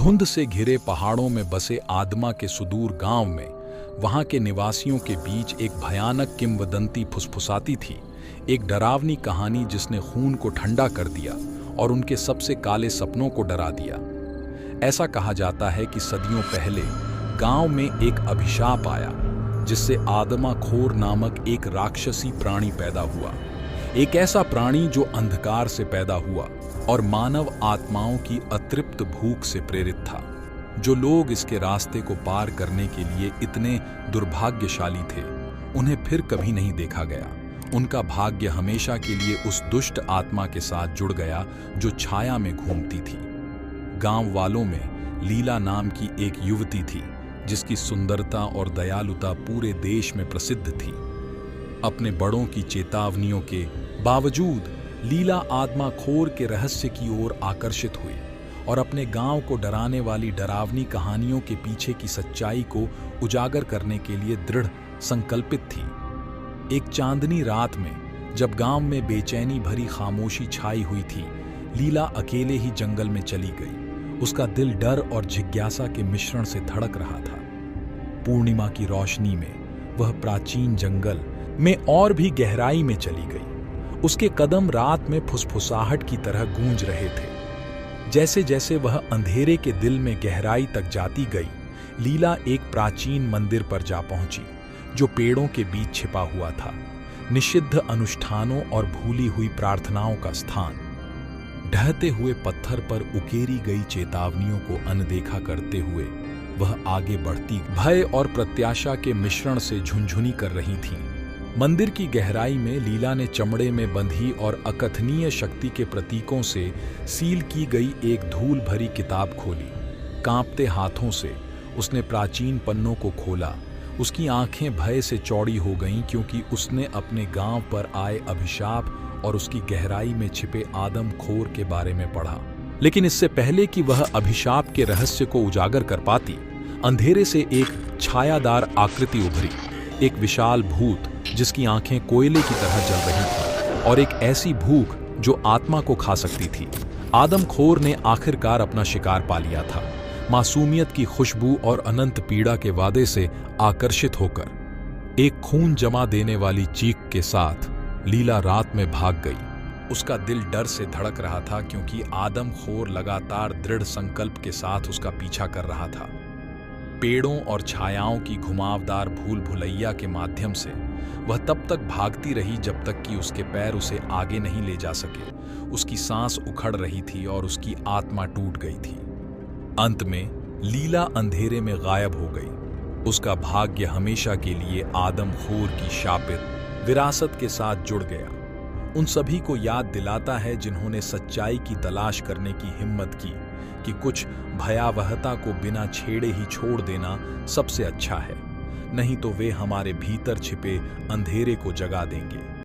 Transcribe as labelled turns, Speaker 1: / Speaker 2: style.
Speaker 1: धुंध से घिरे पहाड़ों में बसे आदमा के सुदूर गांव में वहां के निवासियों के बीच एक भयानक किंवदंती फुसफुसाती थी। एक डरावनी कहानी जिसने खून को ठंडा कर दिया और उनके सबसे काले सपनों को डरा दिया। ऐसा कहा जाता है कि सदियों पहले गांव में एक अभिशाप आया जिससे आदमा खोर नामक एक राक्षसी प्राणी पैदा हुआ। एक ऐसा प्राणी जो अंधकार से पैदा हुआ और मानव आत्माओं की अतृप्त भूख से प्रेरित था। जो लोग इसके रास्ते को पार करने के लिए इतने दुर्भाग्यशाली थे, उन्हें फिर कभी नहीं देखा गया। उनका भाग्य हमेशा के लिए उस दुष्ट आत्मा के साथ जुड़ गया जो छाया में घूमती थी। गांव वालों में लीला नाम की एक युवती थी जिसकी सुंदरता और दयालुता पूरे देश में प्रसिद्ध थी। अपने बड़ों की चेतावनियों के बावजूद लीला आदमा खोर के रहस्य की ओर आकर्षित हुई और अपने गांव को डराने वाली डरावनी कहानियों के पीछे की सच्चाई को उजागर करने के लिए दृढ़ संकल्पित थी। एक चांदनी रात में जब गांव में बेचैनी भरी खामोशी छाई हुई थी, लीला अकेले ही जंगल में चली गई। उसका दिल डर और जिज्ञासा के मिश्रण से धड़क रहा था। पूर्णिमा की रोशनी में वह प्राचीन जंगल में और भी गहराई में चली गई। उसके कदम रात में फुसफुसाहट की तरह गूंज रहे थे। जैसे जैसे वह अंधेरे के दिल में गहराई तक जाती गई, लीला एक प्राचीन मंदिर पर जा पहुंची जो पेड़ों के बीच छिपा हुआ था। निषिद्ध अनुष्ठानों और भूली हुई प्रार्थनाओं का स्थान। ढहते हुए पत्थर पर उकेरी गई चेतावनियों को अनदेखा करते हुए वह आगे बढ़ती भय और प्रत्याशा के मिश्रण से झुनझुनी कर रही थी। मंदिर की गहराई में लीला ने चमड़े में बंधी और अकथनीय शक्ति के प्रतीकों से सील की गई एक धूल भरी किताब खोली। कांपते हाथों से उसने प्राचीन पन्नों को खोला। उसकी आंखें भय से चौड़ी हो गईं क्योंकि उसने अपने गांव पर आए अभिशाप और उसकी गहराई में छिपे आदम खोर के बारे में पढ़ा। लेकिन इससे पहले कि वह अभिशाप के रहस्य को उजागर कर पाती, अंधेरे से एक छायादार आकृति उभरी। एक विशाल भूत जिसकी आंखें कोयले की तरह जल रही थीं और एक ऐसी भूख जो आत्मा को खा सकती थी। आदम खोर ने आखिरकार अपना शिकार पा लिया था। मासूमियत की खुशबू और अनंत पीड़ा के वादे से आकर्षित होकर एक खून जमा देने वाली चीख के साथ लीला रात में भाग गई। उसका दिल डर से धड़क रहा था क्योंकि आदम खोर लगातार दृढ़ संकल्प के साथ उसका पीछा कर रहा था। पेड़ों और छायाओं की घुमावदार भूल भुलैया के माध्यम से वह तब तक भागती रही जब तक कि उसके पैर उसे आगे नहीं ले जा सके। उसकी सांस उखड़ रही थी और उसकी आत्मा टूट गई थी। अंत में लीला अंधेरे में गायब हो गई। उसका भाग्य हमेशा के लिए आदम खोर की शापित विरासत के साथ जुड़ गया। उन सभी को याद दिलाता है जिन्होंने सच्चाई की तलाश करने की हिम्मत की कि कुछ भयावहता को बिना छेड़े ही छोड़ देना सबसे अच्छा है, नहीं तो वे हमारे भीतर छिपे अंधेरे को जगा देंगे।